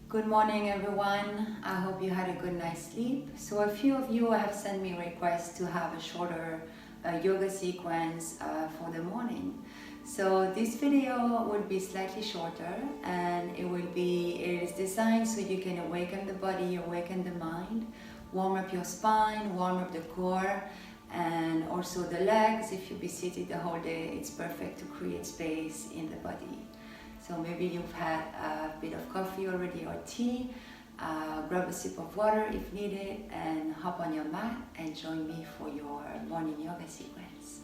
Good morning, everyone. I hope you had a good night's sleep. So a few of you have sent me requests to have a shorter yoga sequence for the morning. So this video will be slightly shorter, and it is designed so you can awaken the body, awaken the mind, warm up your spine, warm up the core, and also the legs. If you'll be seated the whole day, it's perfect to create space in the body. So maybe you've had a bit of coffee already or tea, grab a sip of water if needed, and hop on your mat and join me for your morning yoga sequence.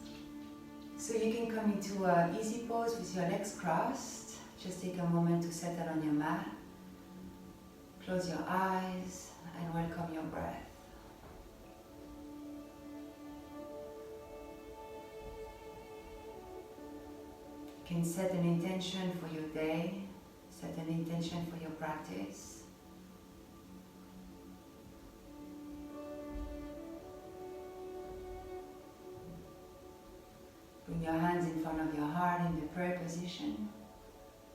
So you can come into an easy pose with your legs crossed. Just take a moment to settle on your mat. Close your eyes and welcome your breath. You can set an intention for your day, set an intention for your practice. Bring your hands in front of your heart in the prayer position.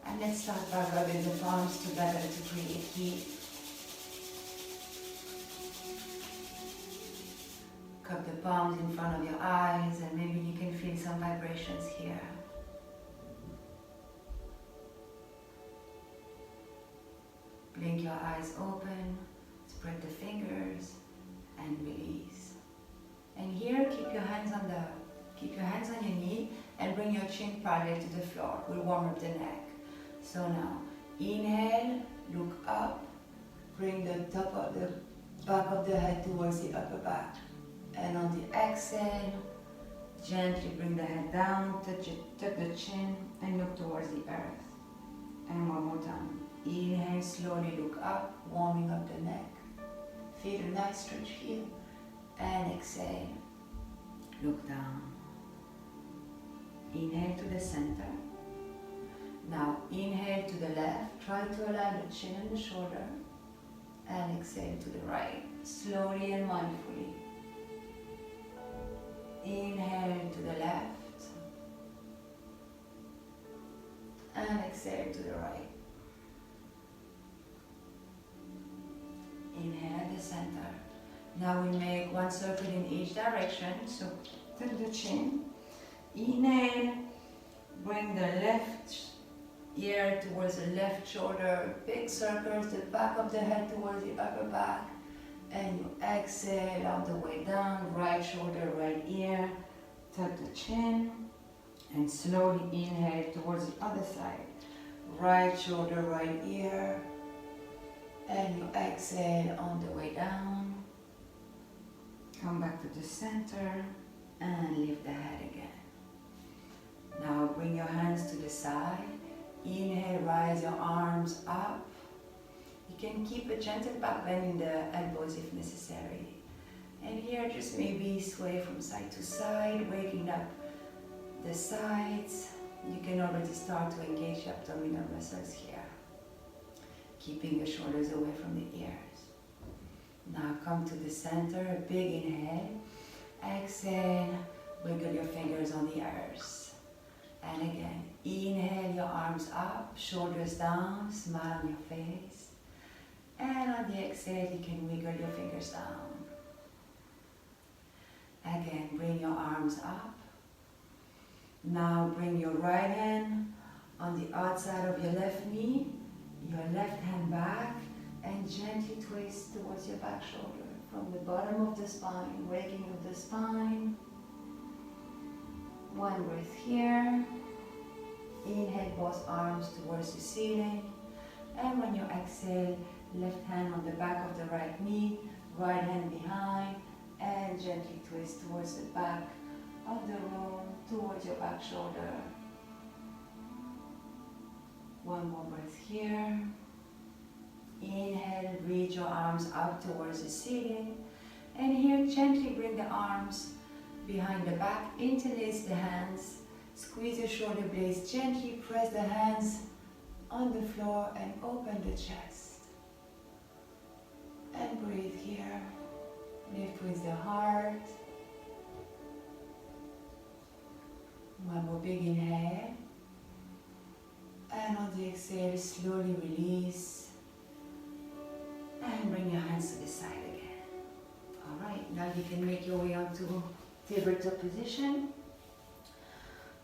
And let's start by rubbing the palms together to create heat. Cup the palms in front of your eyes, and maybe you can feel some vibrations here. Blink your eyes open, spread the fingers, and release. And here, keep your hands on your knee and bring your chin parallel to the floor. We'll warm up the neck. So now, inhale, look up, bring the top of the back of the head towards the upper back. And on the exhale, gently bring the head down, touch the chin, and look towards the earth. And one more time. Inhale, slowly look up, warming up the neck. Feel a nice stretch here. And exhale, look down. Inhale to the center. Now inhale to the left. Try to align the chin and the shoulder. And exhale to the right, slowly and mindfully. Inhale to the left. And exhale to the right. Inhale at the center. Now we make one circle in each direction. So tuck the chin. Inhale. Bring the left ear towards the left shoulder. Big circles. The back of the head towards the upper back. And you exhale on the way down. Right shoulder, right ear. Tuck the chin. And slowly inhale towards the other side. Right shoulder, right ear. And you exhale on the way down. Come back to the center and lift the head again. Now bring your hands to the side. Inhale, rise your arms up. You can keep a gentle back bend in the elbows if necessary. And here just maybe sway from side to side, waking up the sides. You can already start to engage your abdominal muscles here. Keeping the shoulders away from the ears. Now come to the center, a big inhale. Exhale, wiggle your fingers on the earth. And again, inhale your arms up, shoulders down, smile on your face. And on the exhale, you can wiggle your fingers down. Again, bring your arms up. Now bring your right hand on the outside of your left knee. Your left hand back and gently twist towards your back shoulder from the bottom of the spine, waking up the spine. One breath here. Inhale both arms towards the ceiling. And when you exhale, left hand on the back of the right knee, right hand behind, and gently twist towards the back of the room, towards your back shoulder. One more breath here. Inhale, reach your arms up towards the ceiling. And here, gently bring the arms behind the back, interlace the hands, squeeze your shoulder blades, gently press the hands on the floor and open the chest. And breathe here. Lift with the heart. One more big inhale. And on the exhale, slowly release. Now you can make your way onto tabletop position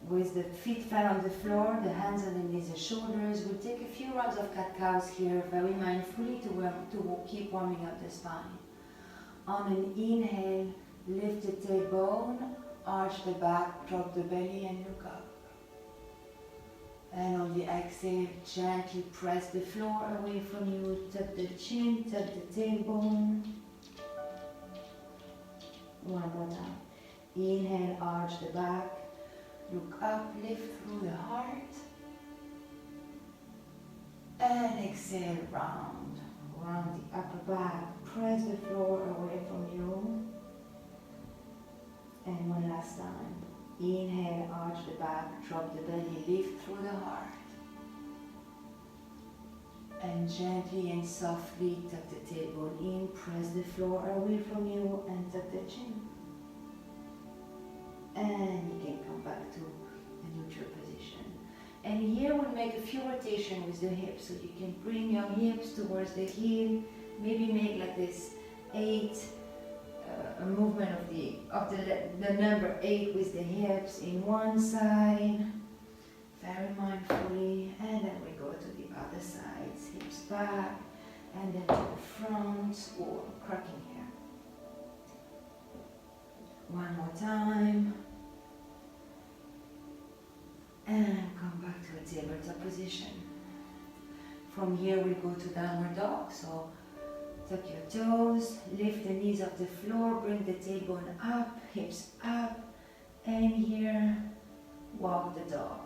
with the feet flat on the floor, the hands underneath the shoulders. We'll take a few rounds of cat-cows here, very mindfully to keep warming up the spine. On an inhale, lift the tailbone, arch the back, drop the belly and look up. And on the exhale, gently press the floor away from you, tuck the chin, tuck the tailbone. One more time. Inhale, arch the back, look up, lift through the heart. And exhale, round the upper back, press the floor away from you. And one last time. Inhale, arch the back, drop the belly, lift through the heart. And gently and softly tuck the tailbone in, press the floor away from you and tuck the chin. And you can come back to a neutral position. And here we'll make a few rotations with the hips. So you can bring your hips towards the heel, maybe make like this 8, a movement of the number 8 with the hips in one side, very mindfully, and then we go to the other sides, hips back, and then to the front, or cracking here. One more time, and come back to a tabletop position. From here we go to downward dog, so tuck your toes, lift the knees off the floor, bring the tailbone up, hips up, and here, walk the dog.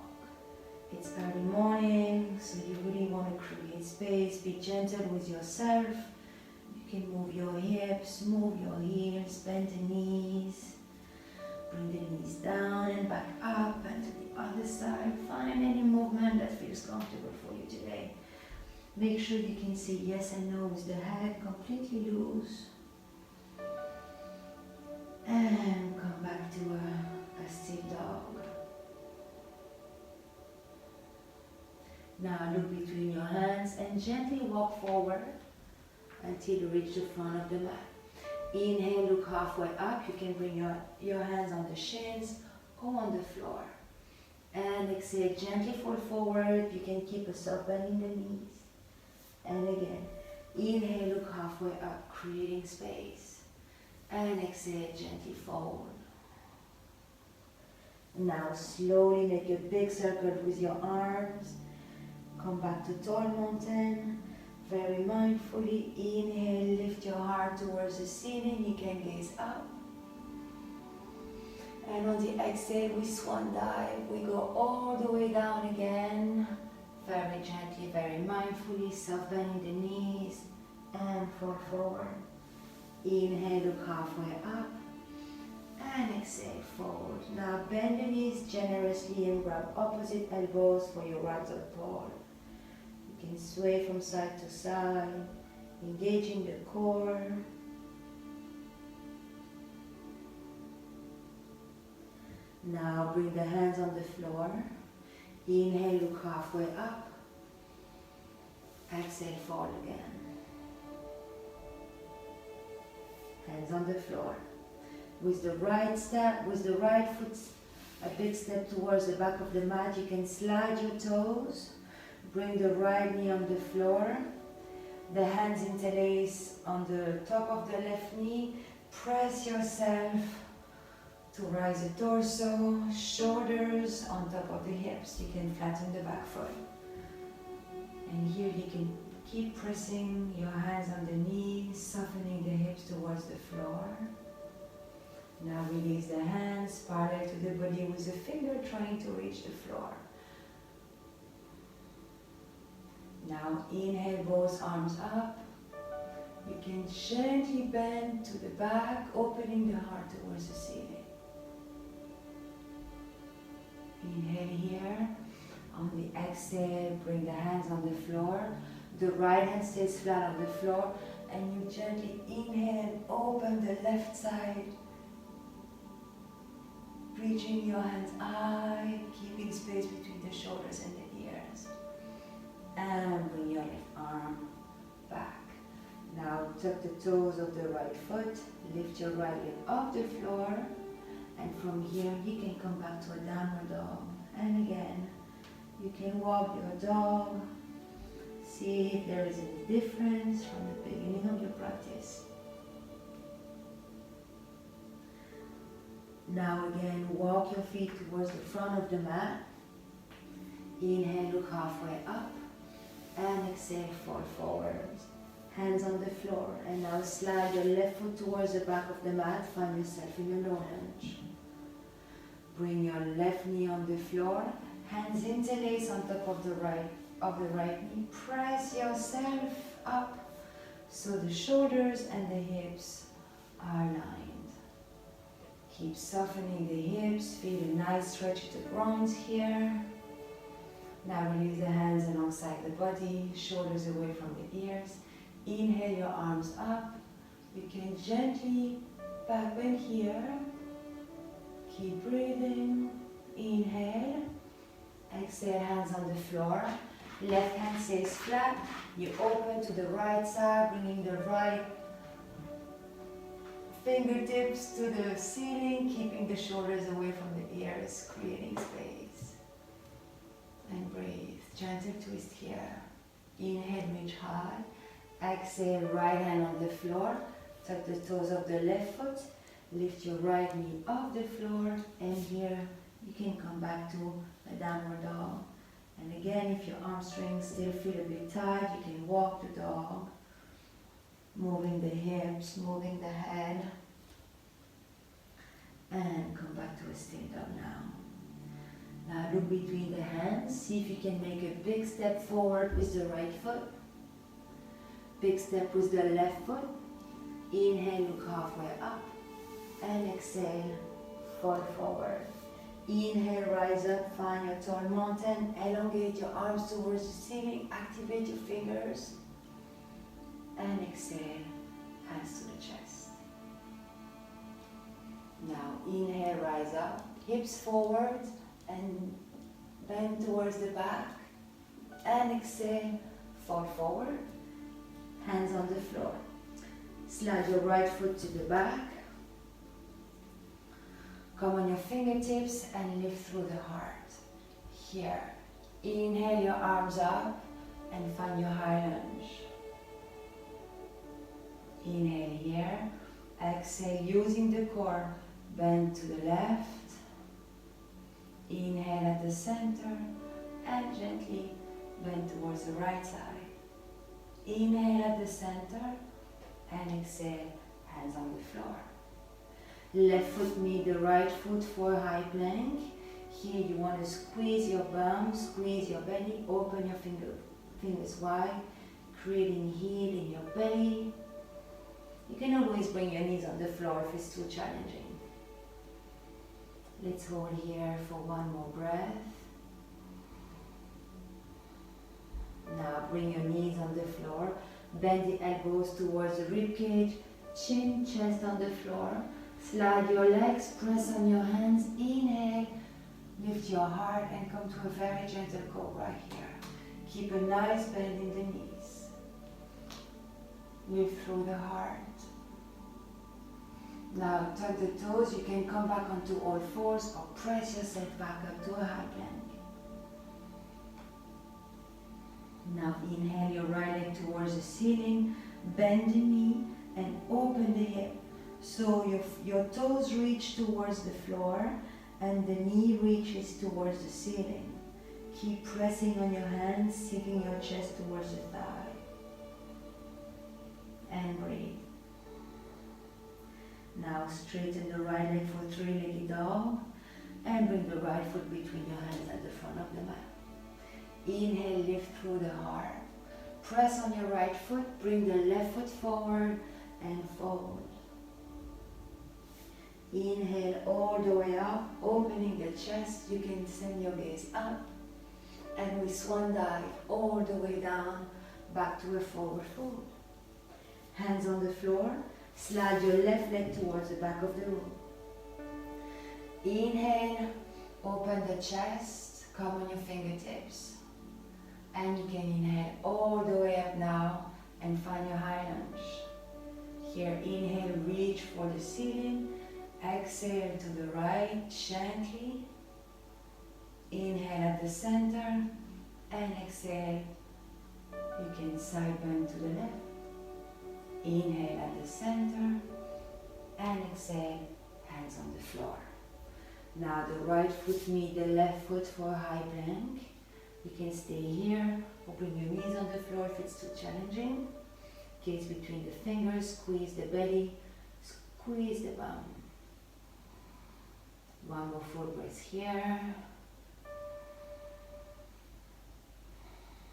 It's early morning, so you really want to create space, be gentle with yourself. You can move your hips, move your heels, bend the knees, bring the knees down and back up and to the other side. Find any movement that feels comfortable for you today. Make sure you can say yes and no with the head completely loose. And come back to a still dog. Now look between your hands and gently walk forward until you reach the front of the mat. Inhale, look halfway up. You can bring your hands on the shins or on the floor. And exhale, gently fall forward. You can keep a soft bend in the knees. And again, inhale, look halfway up, creating space. And exhale, gently fold. Now slowly make a big circle with your arms. Come back to tall mountain. Very mindfully, inhale, lift your heart towards the ceiling. You can gaze up. And on the exhale, we swan dive. We go all the way down again. Very gently, very mindfully, soft bending the knees and fall forward. Inhale, look halfway up and exhale, forward. Now bend the knees generously and grab opposite elbows for your right or tall. You can sway from side to side, engaging the core. Now bring the hands on the floor. Inhale, look halfway up. Exhale, fall again. Hands on the floor. With the right foot, a big step towards the back of the mat. You can slide your toes. Bring the right knee on the floor. The hands interlace on the top of the left knee. Press yourself to rise the torso, shoulders on top of the hips. You can flatten the back foot. And here you can keep pressing your hands on the knees, softening the hips towards the floor. Now release the hands parallel to the body with the finger trying to reach the floor. Now inhale, both arms up. You can gently bend to the back, opening the heart towards the ceiling. Inhale here. On the exhale, bring the hands on the floor. The right hand stays flat on the floor. And you gently inhale and open the left side. Reaching your hands high, keeping space between the shoulders and the ears. And bring your left arm back. Now tuck the toes of the right foot, lift your right leg off the floor, and from here you can come back to a downward dog. And again, you can walk your dog, see if there is any difference from the beginning of your practice. Now again, walk your feet towards the front of the mat. Inhale, look halfway up, and exhale, fall forward. Hands on the floor, and now slide your left foot towards the back of the mat, find yourself in a low lunge. Bring your left knee on the floor, hands interlace on top of the right knee. Press yourself up so the shoulders and the hips are aligned. Keep softening the hips, feel a nice stretch of the groins here. Now release the hands alongside the body, shoulders away from the ears. Inhale your arms up. You can gently back bend here. Keep breathing. Inhale. Exhale, hands on the floor. Left hand stays flat. You open to the right side, bringing the right fingertips to the ceiling, keeping the shoulders away from the ears, creating space. And breathe. Gentle twist here. Inhale, reach high. Exhale, right hand on the floor. Tuck the toes of the left foot. Lift your right knee off the floor. And here you can come back to a downward dog. And again, if your hamstrings still feel a bit tight, you can walk the dog. Moving the hips, moving the head. And come back to a still dog now. Now look between the hands. See if you can make a big step forward with the right foot. Big step with the left foot. Inhale, look halfway up. And exhale, fall forward. Inhale, rise up, find your tall mountain. Elongate your arms towards the ceiling. Activate your fingers. And exhale, hands to the chest. Now inhale, rise up. Hips forward and bend towards the back. And exhale, fall forward. Hands on the floor. Slide your right foot to the back. Come on your fingertips and lift through the heart. Here. Inhale your arms up and find your high lunge. Inhale here. Exhale using the core. Bend to the left. Inhale at the center and gently bend towards the right side. Inhale at the center and exhale, hands on the floor. Left foot meet the right foot for a high plank. Here you want to squeeze your bum, squeeze your belly, open your fingers wide, creating heat in your belly. You can always bring your knees on the floor if it's too challenging. Let's hold here for one more breath. Now bring your knees on the floor, bend the elbows towards the rib cage, chin, chest on the floor. Slide your legs, press on your hands, inhale, lift your heart and come to a very gentle cobra here. Keep a nice bend in the knees. Lift through the heart. Now tuck the toes, you can come back onto all fours or press yourself back up to a high plank. Now inhale your right leg towards the ceiling, bend the knee and open the hip. So your toes reach towards the floor and the knee reaches towards the ceiling. Keep pressing on your hands, sinking your chest towards the thigh. And breathe. Now straighten the right leg for three-legged dog and bring the right foot between your hands at the front of the mat. Inhale, lift through the heart. Press on your right foot, bring the left foot forward and fold. Inhale all the way up, opening the chest. You can send your gaze up. And we swan dive all the way down, back to a forward fold. Hands on the floor. Slide your left leg towards the back of the room. Inhale, open the chest, come on your fingertips. And you can inhale all the way up now, and find your high lunge. Here, inhale, reach for the ceiling. Exhale to the right, gently. Inhale at the center, and exhale. You can side bend to the left. Inhale at the center, and exhale, hands on the floor. Now the right foot meet the left foot for a high plank. You can stay here or bring your knees on the floor if it's too challenging. Gaze between the fingers, squeeze the belly, squeeze the bum. One more full breath here.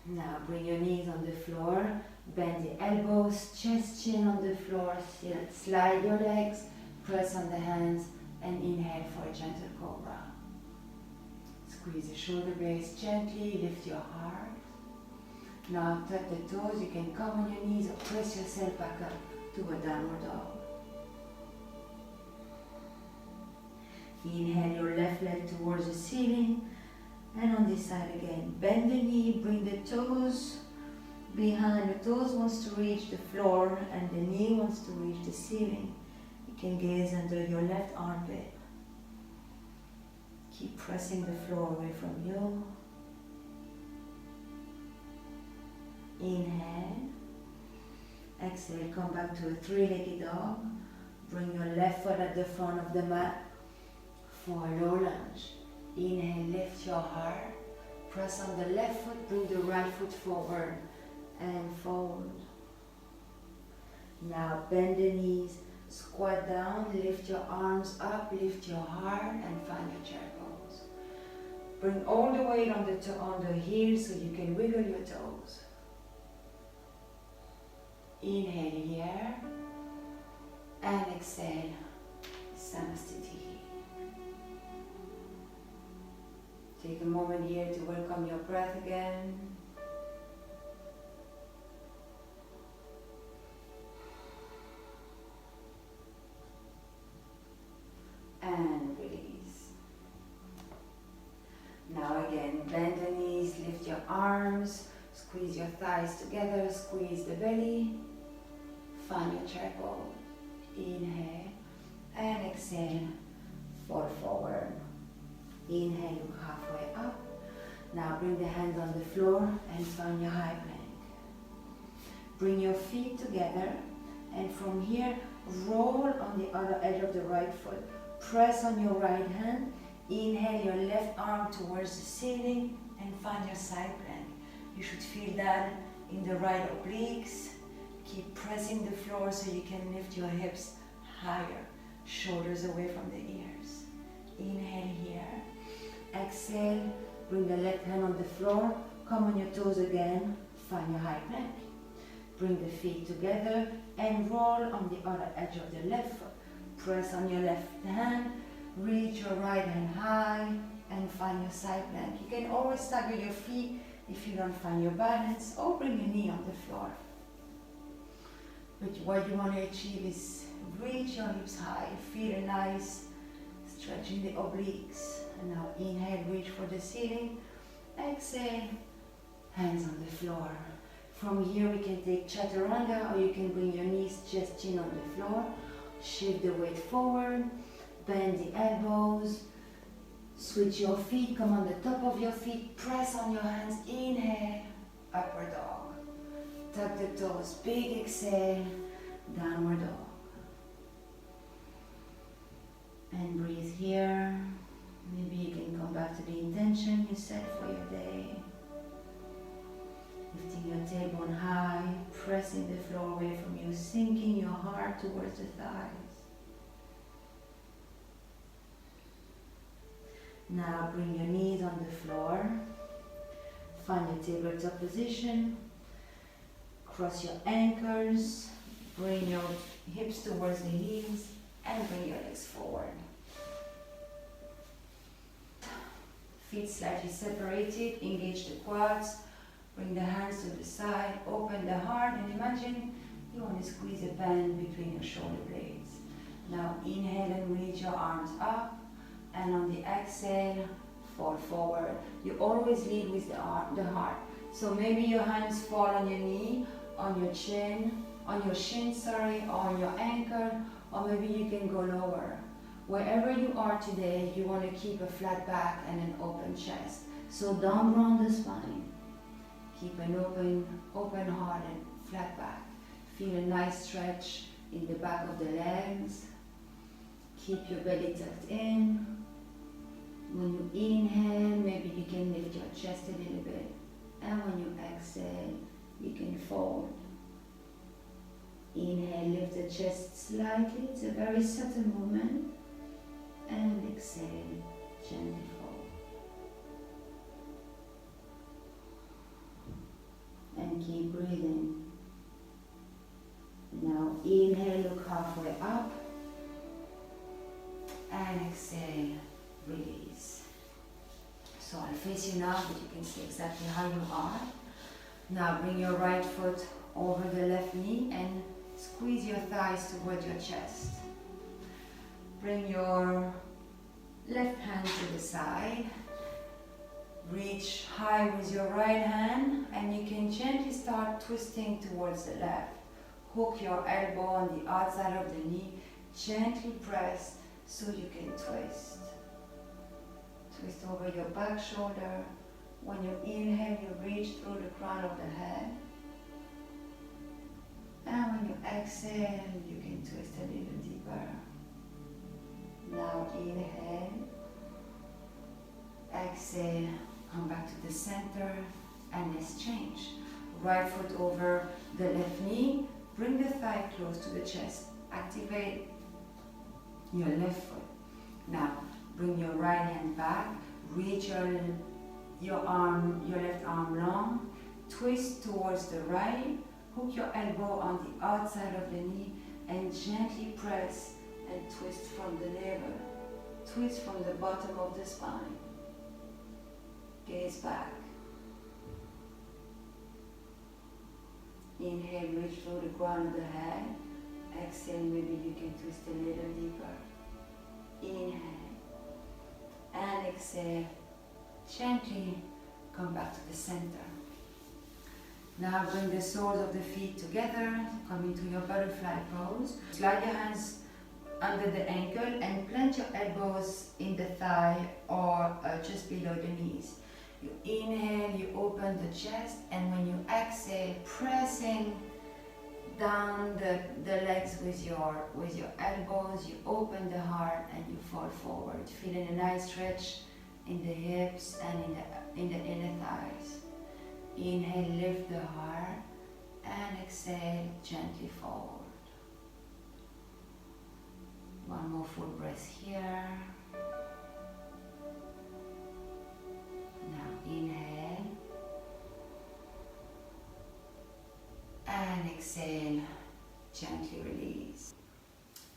Now bring your knees on the floor, bend the elbows, chest, chin on the floor, slide your legs, press on the hands, and inhale for a gentle cobra. Squeeze the shoulder blades gently, lift your heart. Now tuck the toes, you can come on your knees or press yourself back up to a downward dog. Inhale your left leg towards the ceiling, and on this side again. Bend the knee, bring the toes behind. The toes wants to reach the floor and the knee wants to reach the ceiling. You can gaze under your left armpit. Keep pressing the floor away from you. Inhale. Exhale, come back to a three-legged dog. Bring your left foot at the front of the mat for a low lunge. Inhale, lift your heart. Press on the left foot, bring the right foot forward and fold. Now bend the knees, squat down, lift your arms up, lift your heart and find your chair pose. Bring all the weight on the heels so you can wiggle your toes. Inhale here and exhale, Namaste. Take a moment here to welcome your breath again. And release. Now again, bend the knees, lift your arms, squeeze your thighs together, squeeze the belly. Find your chair pose. Inhale and exhale, fall forward. Inhale, look halfway up. Now bring the hands on the floor and find your high plank. Bring your feet together and from here, roll on the other edge of the right foot. Press on your right hand. Inhale your left arm towards the ceiling and find your side plank. You should feel that in the right obliques. Keep pressing the floor so you can lift your hips higher, shoulders away from the ears. Inhale here. Exhale, bring the left hand on the floor, come on your toes again, find your high plank. Bring the feet together and roll on the other edge of the left foot. Press on your left hand, reach your right hand high and find your side plank. You can always stagger your feet if you don't find your balance or bring your knee on the floor. But what you want to achieve is reach your hips high, feel a nice stretch in the obliques. And now inhale, reach for the ceiling. Exhale, hands on the floor. From here we can take chaturanga or you can bring your knees, chest, chin on the floor. Shift the weight forward, bend the elbows, switch your feet, come on the top of your feet, press on your hands, inhale, upward dog. Tuck the toes, big exhale, downward dog. And breathe here. Maybe you can come back to the intention you set for your day. Lifting your tailbone high, pressing the floor away from you, sinking your heart towards the thighs. Now bring your knees on the floor. Find your tabletop position. Cross your ankles. Bring your hips towards the heels and bring your legs forward. Feet slightly separated, engage the quads, bring the hands to the side, open the heart and imagine you want to squeeze a band between your shoulder blades. Now inhale and reach your arms up and on the exhale, fall forward. You always lead with the heart. So maybe your hands fall on your knee on your shin, sorry, or on your ankle, or maybe you can go lower. Wherever you are today, you want to keep a flat back and an open chest. So don't round the spine. Keep an open heart and flat back. Feel a nice stretch in the back of the legs. Keep your belly tucked in. When you inhale, maybe you can lift your chest a little bit. And when you exhale, you can fold. Inhale, lift the chest slightly. It's a very subtle movement. And exhale, gently fold. And keep breathing. Now inhale, look halfway up. And exhale, release. So I'll face you now, but you can see exactly how you are. Now bring your right foot over the left knee and squeeze your thighs toward your chest. Bring your left hand to the side. Reach high with your right hand and you can gently start twisting towards the left. Hook your elbow on the outside of the knee. Gently press so you can twist. Twist over your back shoulder. When you inhale, you reach through the crown of the head. And when you exhale, you can twist a little deeper. Now inhale. Exhale. Come back to the center and let's change. Right foot over the left knee. Bring the thigh close to the chest. Activate your left foot. Now bring your right hand back. Reach your left arm long. Twist towards the right. Hook your elbow on the outside of the knee and gently press and twist from the navel. Twist from the bottom of the spine. Gaze back. Inhale, reach through the crown of the head. Exhale, maybe you can twist a little deeper. Inhale. And exhale. Gently come back to the center. Now bring the soles of the feet together. Come into your butterfly pose. Slide your hands under the ankle and plant your elbows in the thigh or just below the knees. You inhale, you open the chest, and when you exhale, pressing down the legs with your elbows, you open the heart and you fall forward, feeling a nice stretch in the hips and in the inner thighs. Inhale, lift the heart, and exhale, gently forward. One more full breath here. Now inhale and exhale, gently release.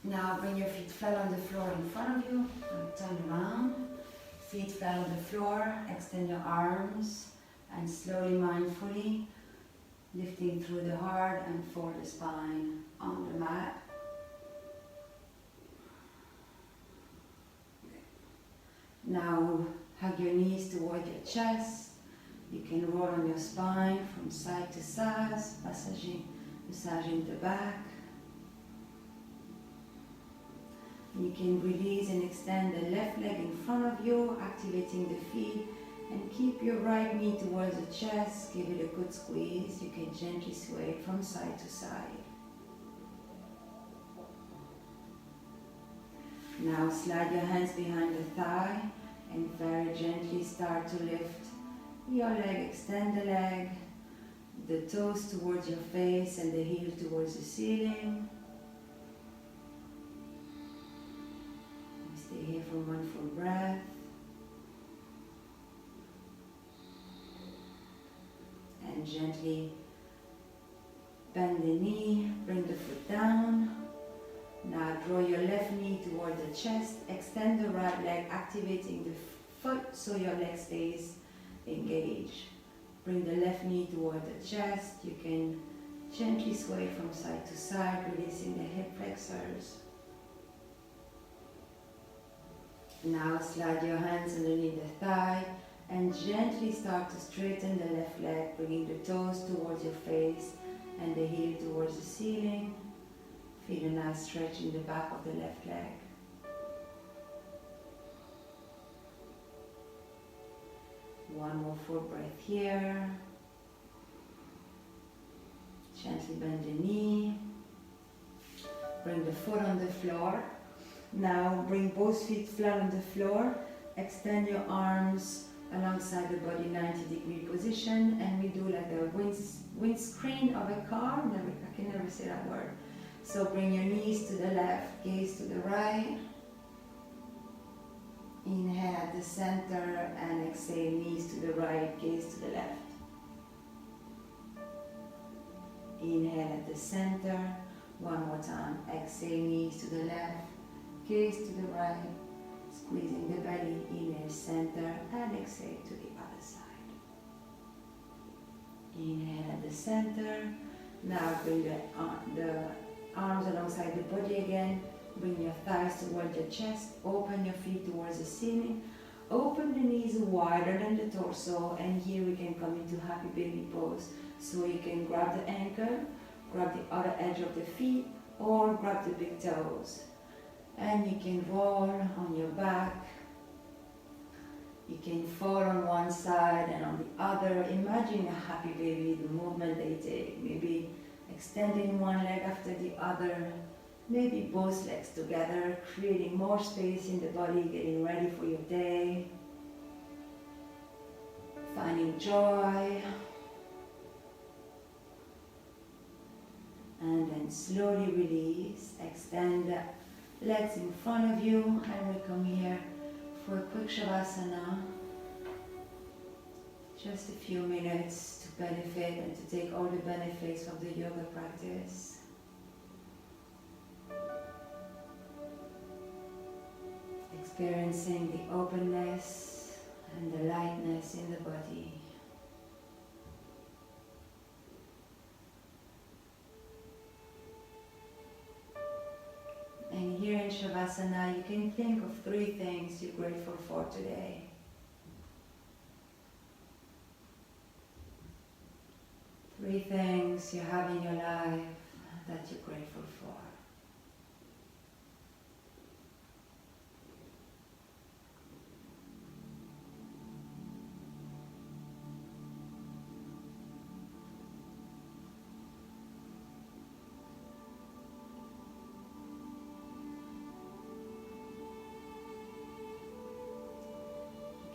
Now bring your feet flat on the floor in front of you and turn around. Feet flat on the floor, extend your arms and slowly, mindfully lifting through the heart and fold the spine on the mat. Now hug your knees toward your chest. You can roll on your spine from side to side, massaging the back. You can release and extend the left leg in front of you, activating the feet, and keep your right knee towards the chest. Give it a good squeeze. You can gently sway it from side to side. Now slide your hands behind the thigh and very gently start to lift your leg. Extend the leg, the toes towards your face and the heel towards the ceiling. Stay here for one full breath. And gently bend the knee, bring the foot down. Now draw your left knee toward the chest, extend the right leg, activating the foot so your leg stays engaged. Bring the left knee toward the chest. You can gently sway from side to side, releasing the hip flexors. Now slide your hands underneath the thigh and gently start to straighten the left leg, bringing the toes towards your face and the heel towards the ceiling. Feel a nice stretch in the back of the left leg. One more full breath here. Gently bend the knee. Bring the foot on the floor. Now bring both feet flat on the floor. Extend your arms alongside the body, 90-degree position, and we do like the windscreen of a car. I can never say that word. So bring your knees to the left, gaze to the right. Inhale at the center and exhale, knees to the right, gaze to the left. Inhale at the center. One more time. Exhale, knees to the left, gaze to the right. Squeezing the belly, inhale, center, and exhale to the other side. Inhale at the center. Now bring the arms alongside the body again. Bring your thighs towards your chest. Open your feet towards the ceiling. Open the knees wider than the torso. And here we can come into happy baby pose. So you can grab the ankle, grab the other edge of the feet, or grab the big toes. And you can roll on your back. You can fall on one side and on the other. Imagine a happy baby, the movement they take. Maybe extending one leg after the other. Maybe both legs together, creating more space in the body, getting ready for your day. Finding joy. And then slowly release. Extend the legs in front of you, and we come here for a quick Shavasana. Just a few minutes to benefit and to take all the benefits of the yoga practice. Experiencing the openness and the lightness in the body. And here in Shavasana, you can think of 3 things you're grateful for today. Three things you have in your life that you're grateful for.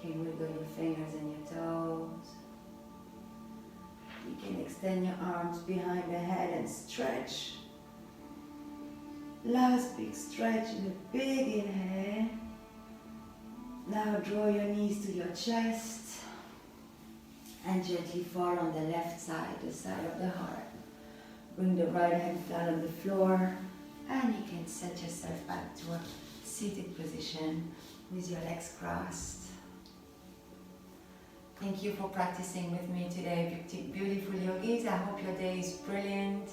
You can wiggle your fingers and your toes. You can extend your arms behind the head and stretch. Last big stretch and a big inhale. Now draw your knees to your chest and gently fall on the left side, the side of the heart. Bring the right hand flat on the floor, and you can set yourself back to a seated position with your legs crossed. Thank you for practicing with me today, beautiful yogis. I hope your day is brilliant,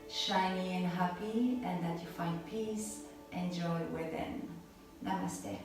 shiny and happy, and that you find peace and joy within. Namaste.